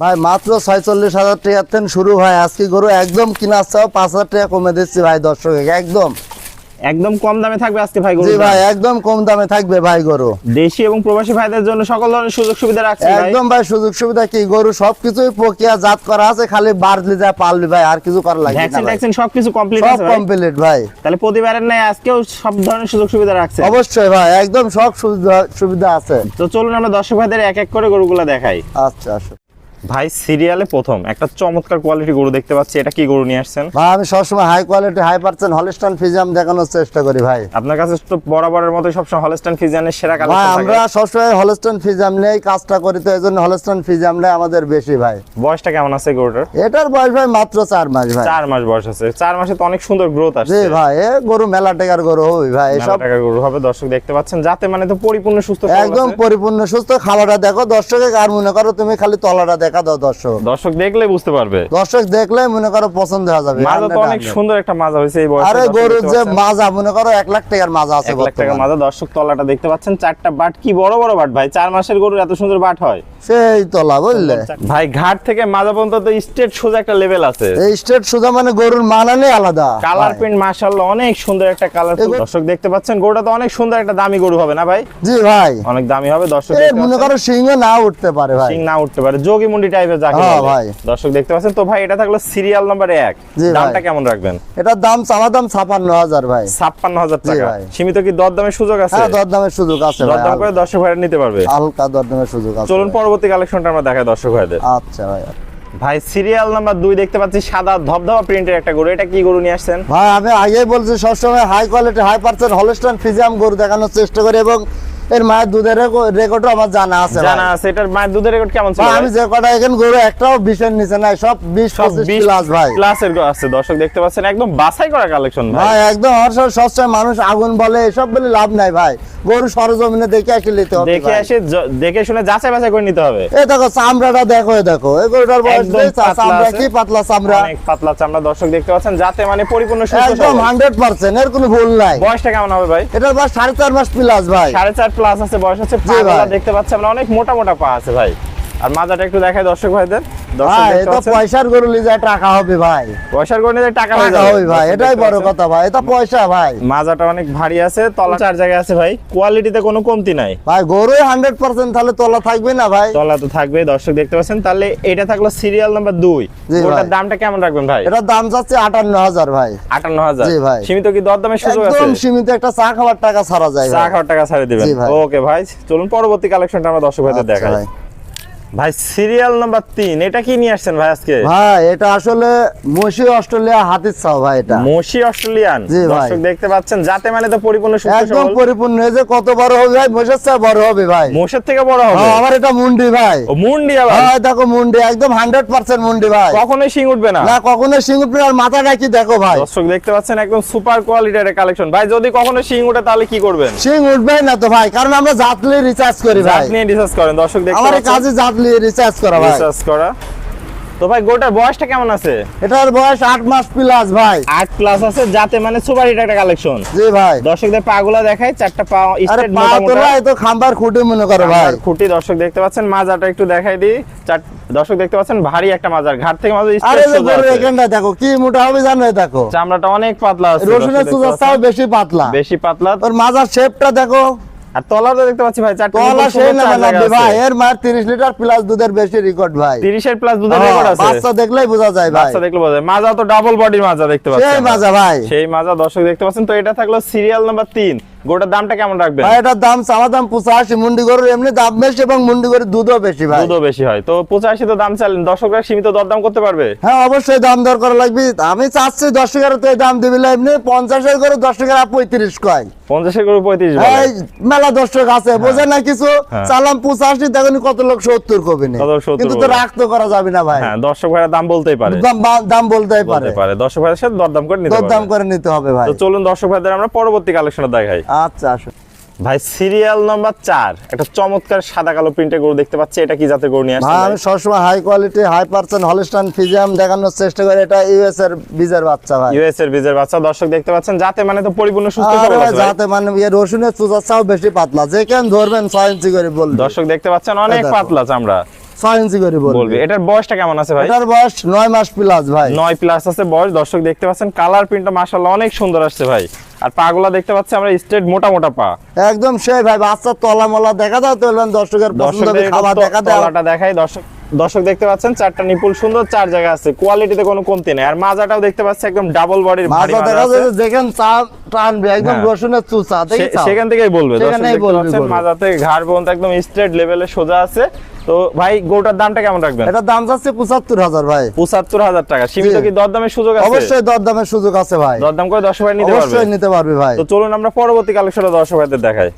ভাই মাত্র 46,000 টাকা থেকে শুরু ভাই। আজকে গরু একদম কিনার চাও 5,000 টাকা কমে দিচ্ছি ভাই দর্শক। একদম কম দামে থাকবে আজকে ভাই গরু। জি ভাই একদম কম দামে থাকবে ভাই গরু। দেশি এবং প্রবাসী ভাইদের জন্য সকল ধরনের সুযোগ সুবিধা রাখছে ভাই। একদম ভাই সুযোগ সুবিধা কি, গরু সবকিছুই প্রক্রিয়াজাত করা আছে, খালি বাড়লি যায় পারলি ভাই, আর কিছু করা লাগবে না। ভ্যাকসিন সবকিছু কমপ্লিট সব আছে ভাই। কমপ্লিট ভাই। তাহলে প্রতিবারের নাই আজকেও সব ধরনের সুযোগ সুবিধা রাখছে। অবশ্যই ভাই একদম সব সুবিধা আছে। তো চলুন আমরা দর্শক ভাইদের এক এক করে গরুগুলো দেখাই। আচ্ছা আসো ভাই সিরিয়ালে প্রথম একটা চমৎকার কোয়ালিটি গরু দেখতে পাচ্ছি, এটা কি গরু নিয়ে আসছেন? ভাই আমি সবসময় হাই কোয়ালিটি 100% হলস্টাইন ফ্রিজিয়ান দেখানোর চেষ্টা করি ভাই। আপনার কাছে তো বরাবরের মতো সবসময় হলস্টাইন ফ্রিজিয়ানের সেরা ভাই কালেকশন থাকে। আমরা সবসময় হলস্টাইন ফ্রিজিয়ান নিয়েই কাজটা করি, তো এইজন্য হলস্টাইন ফ্রিজিয়ানটাই আমাদের বেশি ভাই। বয়সটা কেমন আছে গরুটার? এটার বয়স ভাই মাত্র 4 মাস ভাই। 4 মাস বয়স আছে। 4 মাসে তো অনেক সুন্দর গ্রোথ আসছে। জি ভাই এ গরু মেলা টাকার গরু হবে ভাই। মেলা সব টাকার গরু হবে দর্শক দেখতে পাচ্ছেন, যাতে মানে তো পরিপূর্ণ সুস্থ সবল একদম আছে। পরিপূর্ণ সুস্থ। খাবারটা দেখো দর্শকে, আর মনে করো তুমি খালি তলাটা দেখা দাও দর্শক। দর্শক দেখলে বুঝতে পারবে। দর্শক দেখলে মনে করো পছন্দ হয়ে যাবে। মাজা তো অনেক সুন্দর একটা মাজা হয়েছে এই বয়সে। আরে গরু যে মাজা মনে করো 1 লাখ টাকার মাজা আছে 1 লাখ টাকা মাজা। দর্শক তলাটা দেখতে পাচ্ছেন, 4টা বাট, কি বড় বড় বাট ভাই। 4 মাসের গরুর এত সুন্দর বাট হয় সেই তলা বুঝলে ভাই। ঘাট থেকে মাজা পর্যন্ত তো স্ট্রেট সোজা একটা লেভেল আছে। এই স্টেট সুজা মানে গরুর মানানে আলাদা। কালার ভাই। প্রিন্ট মাশাআল্লাহ অনেক সুন্দর একটা কালার। দর্শক দেখতে পাচ্ছেন গরুটা তো অনেক সুন্দর একটা দামি গরু হবে না ভাই? জি ভাই অনেক দামি হবে দর্শক এই দেখতে মনে পাচ্ছেন। করো সিংহ না উঠতে পারে ভাই। সিং না উঠতে পারে, যোগী মুন্ডি টাইপের যাকে হ্যাঁ বলে। ভাই। দর্শক দেখতে পাচ্ছেন। তো ভাই এটা থাকলো সিরিয়াল নাম্বার 1। জি ভাই। দামটা কেমন রাখবেন? এটার দাম চাওয়া দাম 56,000 ভাই। 56,000 জি টাকা। ভাই। সীমিত কি দরদামের সুযোগ আছে? হ্যাঁ দরদামের সুযোগ আছে ভাই। দরদাম করে দর্শক ভাইরা নিতে পারবে। হালকা দরদামের সুযোগ আছে। চলুন পরবর্তী কালেকশনটা আমরা দেখাই দর্শক ভাইদের। আচ্ছা ভাই। ভাই সিরিয়াল নাম্বার 2 দেখতে পাচ্ছি, সাদা ধবধবা প্রিন্টের একটা গরু। এটা কি গরু নিয়ে আসছেন? ভাই আমি আগেই বলছি সবসময় হাই কোয়ালিটি 100% হলস্টাইন ফ্রিজিয়ান গরু দেখানোর চেষ্টা করি, এবং এর মায়ের দুধের রেকর্ডও আমার জানা আছে জানা আছে। এটার মায়ের দুধের রেকর্ড কেমন ছিল? ভাই আমি যে কটা এখানে গরু একটাও 20 এর নিচে নাই, সব 20-25 প্লাস ভাই। প্লাসের আছে দর্শক দেখতে পাচ্ছেন, একদম বাছাই করা কালেকশন ভাই। ভাই একদম সবসময় মানুষ আগুন বলে, এসব বলে লাভ নাই ভাই। গরু সরজমিনে দেখে আসলে নিতে হবে দেখে ভাই। এসে দেখে শুনে যাচাই বাছাই করে নিতে হবে। এই দেখো চামড়াটা দেখো, এই দেখো এই গরুটার বয়স একদম নেই, পাতলা চামড়া আছে। কি পাতলা চামড়া, অনেক পাতলা চামড়া দর্শক দেখতে পাচ্ছেন, যাতে মানে পরিপূর্ণ সুস্থ একদম সবল। 100% এর কোনো ভুল নাই। বয়সটা কেমন হবে ভাই? এটার বয়স 4.5 মাস প্লাস ভাই। 4.5 প্লাস আছে বয়স আছে। জি পাগুলা ভাই। দেখতে পাচ্ছি আমরা, অনেক মোটা মোটা পা আছে ভাই। আর মাজাটা একটু দেখাই দর্শক ভাইদের। দর্শক ভাই দেখতে এটা পাচ্ছেন, পয়সার গরু লিজা টাকা হবে ভাই। পয়সার গণে টাকা হয়ে টাকা যাবে হবে ভাই, দর্শক এটাই দেখতে বড় পাচ্ছেন। কথা ভাই। এটা পয়সা ভাই। মাজাটা অনেক ভারী আছে, তলা 4 জায়গায় আছে ভাই। কোয়ালিটিতে কোনো কমতি নাই। ভাই গরু 100% তাহলে তলা থাকবে না ভাই। তলা তো থাকবে দর্শক দেখতে পাচ্ছেন। তাহলে এটা থাকলো সিরিয়াল নাম্বার 2। জি ওটার ভাই। দামটা কেমন রাখবেন ভাই? এটার দাম যাচ্ছে 58,000 ভাই। 58,000। জি ভাই। সীমিত কি দরদামের সুযোগ আছে? একদম সীমিত, একটা চা খাওয়ার টাকা ছাড়া যায় চা ভাই। খাওয়ার টাকা ছাড়ে দিবেন। জি ভাই। ওকে ভাই, চলুন পরবর্তী কালেকশনটা আমরা দর্শক ভাইদের আচ্ছা দেখাই। ভাই। ভাই সিরিয়াল নাম্বার 3, এটা কি নিয়ে আসছেন ভাই আজকে? ভাই এটা আসলে মসি অস্ট্রেলিয়া হাতির চাও ভাই। এটা মসি অস্ট্রেলিয়ান। জি ভাই। দর্শক দেখতে পাচ্ছেন, যাতে মানে তো পরিপূর্ণ সুস্থ একদম সবল। পরিপূর্ণ। এই যে কত বড় হবে ভাই, মসের চেয়ে বড় হবে ভাই। মোষের থেকে বড় হবে। হ্যাঁ, আমার এটা মুন্ডি ভাই। ও মুন্ডি আবার। হ্যাঁ দেখো মুন্ডি, একদম 100% মুন্ডি ভাই। কখনোই শিং উঠবে না। না কখনো সিঙ্গুর, আর মাথাটা কি দেখো ভাই। দর্শক দেখতে পাচ্ছেন, একদম সুপার কোয়ালিটির কালেকশন ভাই। যদি কখনো শিং উঠে তাহলে কি করবেন? সিং উঠবে না তো ভাই, কারণ আমরা জাতলি রিচার্জ করি ভাই। জাত নিয়ে রিসার্চ করেন দর্শক দেখতে আমার পাচ্ছেন। কাজে জাতলি রিচার্জ করা ভাই। রিসার্চ করা। তো ভাই গোটার বয়সটা কেমন আছে? এটার বয়স 8 মাস প্লাস ভাই। 8 প্লাস আছে, যাতে মানে সুপার হিট একটা কালেকশন। জি ভাই। দর্শকদের পাগুলা দেখাই, 4টা পা আরে স্ট্রেট পা মোটা তো মোটা। ভাই তো খাম্বার খুঁটি মনে করো ভাই। আর খুঁটি দর্শক দেখতে পাচ্ছেন, মাজাটা একটু দেখাই দিই। দর্শক দেখতে পাচ্ছেন ভারী একটা মাজার, ঘাট থেকে মাজা আরে স্ট্রেট যে সোজা গরুর আছে। এখানটা দেখো কি মোটা হবে জানো, এই দেখো চামড়াটা অনেক পাতলা আছে। রসুনের দর্শক দেখতে চুজার চাও পাচ্ছেন, বেশি পাতলা। বেশি পাতলা। ওর মাজার শেপটা দেখো। আর তলাটা দেখতে পাচ্ছি ভাই, 4টা তলা সেই না লাগবে ভাই। এর মায়ের 30 লিটার প্লাস দুধের বেশি রেকর্ড ভাই। 30 এর প্লাস দুধের হ্যাঁ, রেকর্ড আছে। বাচ্চা দেখলেই বোঝা যায় ভাই। বাচ্চা দেখলে বোঝা যায়। মাজা তো ডাবল বডির মাজা দেখতে পাচ্ছেন। সেই মাজা ভাই। সেই মাজা দর্শক দেখতে পাচ্ছেন। তো এটা থাকলো সিরিয়াল নাম্বার 3। গোটার দামটা কেমন রাখবেন? ভাই এটার দাম চাওয়া দাম 85। মুন্ডি গরুর এমনি দাম বেশি, এবং মুন্ডি গরুর দুধও বেশি ভাই। দুধও বেশি হয়। তো 85 তো দাম চাইলেন, দর্শকরা সীমিত দরদাম করতে পারবে? হ্যাঁ অবশ্যই দাম দর করা লাগবে। আমি চাচ্ছি 10 টাকার তো এই দাম দিবি না, এমনি 50 এর গরু 10 টাকা 35 কয়। 50 এর গরু 35 বলে। এই মেলা দর্শক আছে বোঝে না কিছু। হ্যাঁ। চালাম 85, দেখুন কত লোক 70 কবে না, কত লোক 70 কিন্তু তো বলে। রাখ তো করা যাবে না ভাই। হ্যাঁ, দর্শক ভাইরা দাম বলতেই পারে। দাম বলতেই পারে, বলতে পারে। দর্শক ভাইদের সাথে দরদাম করে নিতে দরদাম পারবে। করে নিতে হবে ভাই। তো চলুন দর্শক ভাইদের আমরা পরবর্তী কালেকশনে দেখাই। আচ্ছা আসো ভাই সিরিয়াল নাম্বার 4, একটা চমৎকার সাদা কালো প্রিন্টের গরু দেখতে পাচ্ছি। এটা কি জাতের গরু নিয়ে আসছেন ভাই ভাই? আমি সবসময় হাই কোয়ালিটি 100% হলস্টাইন ফ্রিজিয়ান দেখানোর চেষ্টা করি। এটা ইউএস এর বীজের বাচ্চা ভাই। ইউএস এর বীজের বাচ্চা দর্শক দেখতে পাচ্ছেন, যাতে মানে তো পরিপূর্ণ সুস্থ আরে সবল ভাই, আছে ভাই। যাতে মানে রসুনের চুজার চাও বেশি পাতলা, যে কেন ধরবেন 6 ইঞ্চি করে বলবে। দর্শক দেখতে পাচ্ছেন অনেক এই দেখো। পাতলা চামড়া। 6 ইঞ্চি করে বলবে বলবে। এটার বয়সটা কেমন আছে ভাই? এটার বয়স 9 মাস প্লাস ভাই। 9 প্লাস আছে বয়স। দর্শক দেখতে পাচ্ছেন কালার প্রিন্টটা মাশাআল্লাহ অনেক সুন্দর আসছে ভাই। আর পাগুলা দেখতে পাচ্ছি আমরা স্ট্রেট মোটা মোটা পা। একদম সেই ভাই, বাচ্চা তলা মলা দেখা দাও তো, দর্শকের পছন্দ হবে, খাবার দেখা দাও। তলাটা দেখাই দর্শক। দর্শক দেখতে পাচ্ছেন চারটা নিপুল সুন্দর, 4 জায়গা আছে, কোয়ালিটিতে কোনো কমতি নেই। আর মাজাটাও দেখতে পাচ্ছি একদম ডাবল বডির ভারী মাথা মাজা দেখা আছে। যাচ্ছে যেখানে টানবে একদম হ্যাঁ। রসুনের চুচা দেখি সেখান থেকেই বলবে। দর্শক সেখানেই দেখতে বলবে, পাচ্ছেন বলবে। মাজাতে ঘাড় পর্যন্ত একদম স্ট্রেট লেভেলে সোজা আছে। তো ভাই গরুটার দামটা কেমন রাখবেন? এটার দাম যাচ্ছে 75,000 ভাই। 75,000 টাকা। সীমিত জি। কি দরদামের সুযোগ আছে? অবশ্যই দরদামের সুযোগ আছে ভাই, দরদাম করে 10 ভাই নিতে পারবে। অবশ্যই নিতে পারবে ভাই। তো চলুন আমরা পরবর্তী কালেকশনে দর্শক ভাইদের দেখাই।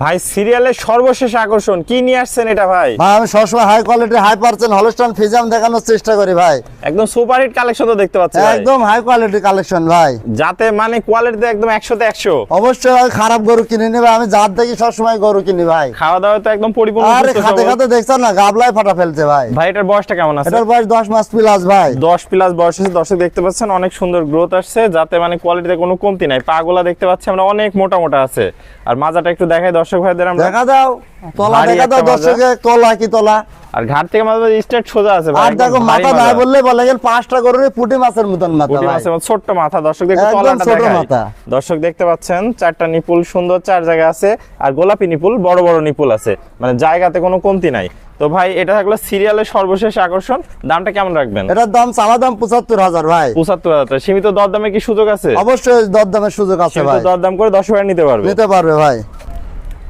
ভাই সিরিয়ালের সর্বশেষ আকর্ষণ কি নিয়ে আসছেন এটা ভাই? ভাই আমি সবসময় high quality high percent Holstein Friesian দেখানোর চেষ্টা করি ভাই। একদম সুপার হিট কালেকশন তো দেখতে পাচ্ছি ভাই। একদম হাই কোয়ালিটি কালেকশন ভাই, যাতে মানে কোয়ালিটিতে একদম 100 তে 100। অবশ্যই ভাই খারাপ গরু কিনে নেবে, আমি জাত দেখি সবসময় গরু কিনি ভাই। খাওয়া দাওয়া তো একদম পরিপূর্ণ আরে সুস্থ খাতে সবল। খাতে দেখছেন না গাবলায় ফাটা ফেলছে ভাই। ভাই এটার বয়সটা কেমন আছে? এটার বয়স 10 মাস প্লাস ভাই। 10 প্লাস বয়স আছে। দর্শক দেখতে পাচ্ছেন অনেক সুন্দর গ্রোথ আসছে, যাতে মানে কোয়ালিটিতে কোনো কমতি নাই। পাগুলা দেখতে পাচ্ছি আমরা অনেক মোটা মোটা আছে। আর মাজাটা একটু দেখাই দর্শক ভাইদের আমরা। দেখা দাও তলা, ভারী দেখা দাও একটা মাজা। দর্শকে তলা কি তলা। আর ঘাট থেকে মাঝে মাঝে স্ট্রেট সোজা আছে ভাই। আর একদম দেখো ভারী মাথা মাজা। নাই বললে বলে গেল 5টা গরুর পুঁটি মাছের মতন মাথা পুঁটি ভাই। মাছের মতো ছোট্ট মাথা। দর্শক দেখতে একদম তলাটা ছোট দেখাই। মাথা। দর্শক দেখতে পাচ্ছেন 4টা নিপুল সুন্দর, 4 জায়গা আছে। আর গোলাপি নিপুল, বড় বড় নিপুল আছে, মানে জায়গাতে কোনো কমতি নাই। তো ভাই এটা থাকলো সিরিয়ালের সর্বশেষ আকর্ষণ। দামটা কেমন রাখবেন? এটার দাম চাওয়া দাম 75,000 ভাই। 75,000 টাকা। সীমিত দরদামে কি সুযোগ আছে? অবশ্যই দরদামের সুযোগ আছে সীমিত ভাই, দরদাম করে 10 ভাই নিতে পারবে। নিতে পারবে ভাই।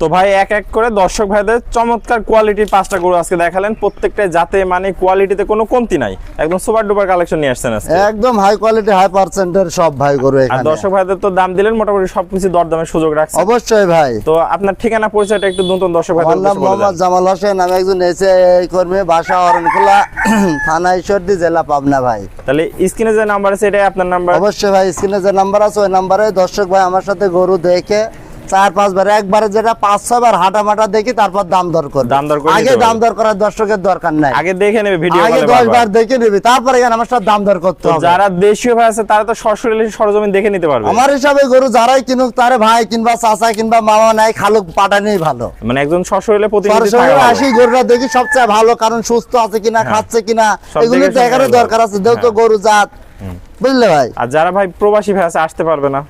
তো ভাই এক এক করে দর্শক ভাইদের চমৎকার কোয়ালিটির 5টা গরু আজকে দেখালেন। প্রত্যেকটা যাতে মানে কোয়ালিটিতে কোনো কমতি নাই, একদম সুপার ডুপার কালেকশন নিয়ে আসছেন আজকে। একদম হাই কোয়ালিটি হাই পার্সেন্টের সব ভাই গরু আর এখানে। দর্শক ভাইদের তো দাম দিলেন, মোটামুটি সবকিছু দরদামের সুযোগ রাখছেন। অবশ্যই ভাই। তো আপনার ঠিকানা পরিচয়টা একটু নতুন দর্শক ভাইদের আমার নাম উদ্দেশ্যে বলে মোহাম্মদ দেন। জামাল হোসেন, আমি একজন এসআই কর্মী, বাসা অরণখোলা, থানা ঈশ্বরদী, জেলা পাবনা ভাই। তাহলে স্ক্রিনে যে নাম্বার আছে এটাই আপনার নাম্বার? অবশ্যই ভাই, স্ক্রিনে যে নাম্বার আছে ওই নাম্বারে দর্শক ভাই আমার সাথে গরু দেখে 4-5 বার, একবারে যেটা 5-6 বার হাঁটা মাটা দেখি তারপর দাম দর করবে। দাম দর করে আগে নিতে দাম পারবে। দর করার দর্শকের দরকার নাই, আগে দেখে নেবে ভিডিও আগে কলে 10 বারবার। বার দেখে নিবি, তারপরে এখানে আমার সাথে দাম দর করতে তো হবে। যারা দেশীয় ভাই আছে তারা তো সরাসরি সরজমিন দেখে নিতে পারবে। আমার হিসাবে গরু যারাই কিনুক তারে ভাই কিংবা চাচা কিংবা মামা নাই খালুক পাঠানোই ভালো। মানে একজন সরাসরি প্রতিনিধি সরাসরি থাকা ভালো। আসি গরুটা দেখি সবচেয়ে ভালো, কারণ সুস্থ আছে কিনা, খাচ্ছে কিনা, সব এগুলো দেখে শুনে দেখারও ভালো। দরকার আছে। যেহেতু হ্যাঁ। গরু জাত, বুঝলে ভাই। আর যারা ভাই প্রবাসী ভাই আছে আসতে পারবে না,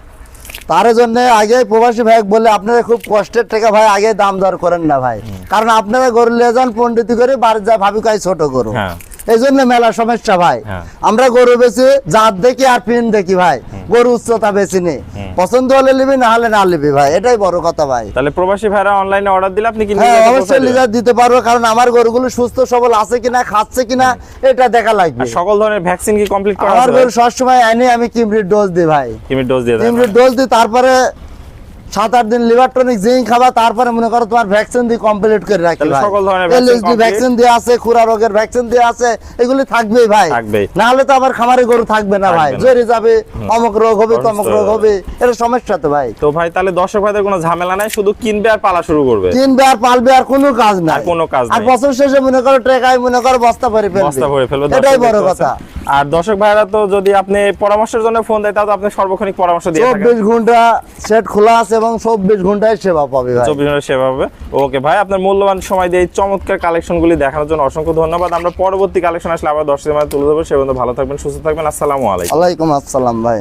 তার জন্য আগে প্রবাসী ভাই বলে আপনারা খুব কষ্টের টাকা ভাই আগে দাম দর করেন না ভাই, কারণ আপনারা গরু নিয়ে যান পন্ডিতি করে বাড়ি যা ভাবি কাই ছোট গরু, হ্যাঁ। এই জন্য মেলা সমস্যা ভাই। হ্যাঁ। আমরা গরু বেশি জাত দেখি আর পিন দেখি ভাই, গরু উচ্চতা বেশি নেই, পছন্দ হলে নিবি না হলে না নিবি ভাই, এটাই বড় কথা ভাই। তাহলে প্রবাসী ভাইরা অনলাইনে অর্ডার দিলে আপনি কি হ্যাঁ নিজে অবশ্যই পৌঁছে দেবেন? লিজার দিতে পারবো, কারণ আমার গরুগুলো সুস্থ সবল আছে কিনা, খাচ্ছে কিনা, এটা দেখা লাগবে। আর সকল ধরনের ভ্যাকসিন কি কমপ্লিট করা আমার আছে? গরু সবসময় এনে আমি কিমরির ডোজ দিই ভাই, কিমির ডোজ দিয়ে দেন? কিমরির ডোজ দিই, তারপরে 7-8 দিন লিভার টনিক জিঙ্ক খাবা, তারপরে মনে করো তোমার ভ্যাকসিন দিয়ে কমপ্লিট করে রাখি তাহলে ভাই। সকল ধরনের vaccine এলএসডি complete? ভ্যাকসিন দিয়ে আছে, খুরা রোগের ভ্যাকসিন দিয়ে আছে, এগুলি থাকবেই ভাই। থাকবেই। না হলে তো আমার খামারে গরু থাকবে না ভাই, থাকবে না। জেরে যাবে, অমুক রোগ হবে, অসুস্থ তমুক হয়ে রোগ যাবে। হবে, এটা সমস্যা তো ভাই। তো ভাই তাহলে দর্শক ভাইদের কোনো ঝামেলা নাই, শুধু কিনবে আর পালা শুরু করবে। কিনবে আর পালবে আর কোনো কাজ নাই, আর কোনো কাজ আর নাই। বছর শেষে মনে করো টাকায় মনে করো বস্তা ভরে বস্তা ভরে ফেলবে, ফেলবে, এটাই দর্শক বড় দেখতে কথা। পাচ্ছেন। আর দর্শক ভাইরা তো যদি আপনি পরামর্শের জন্য ফোন দেয় তাহলে আপনি সর্বক্ষণিক পরামর্শ দিয়ে থাকেন। 24 ঘন্টা সেট খোলা আছে এবং 24 ঘন্টায় সেবা পাবে ভাই। 24 ঘন্টা সেবা হবে। ওকে ভাই, আপনার মূল্যবান সময় দিয়ে এই চমৎকার কালেকশনগুলি দেখানোর জন্য অসংখ্য ধন্যবাদ। আমরা পরবর্তী কালেকশন আসলে আবার দর্শকদের মাঝে তুলে ধরবো। সে পর্যন্ত ভালো থাকবেন, সুস্থ থাকবেন। আসসালামু আলাইকুম। ওয়ালাইকুম আসসালাম ভাই।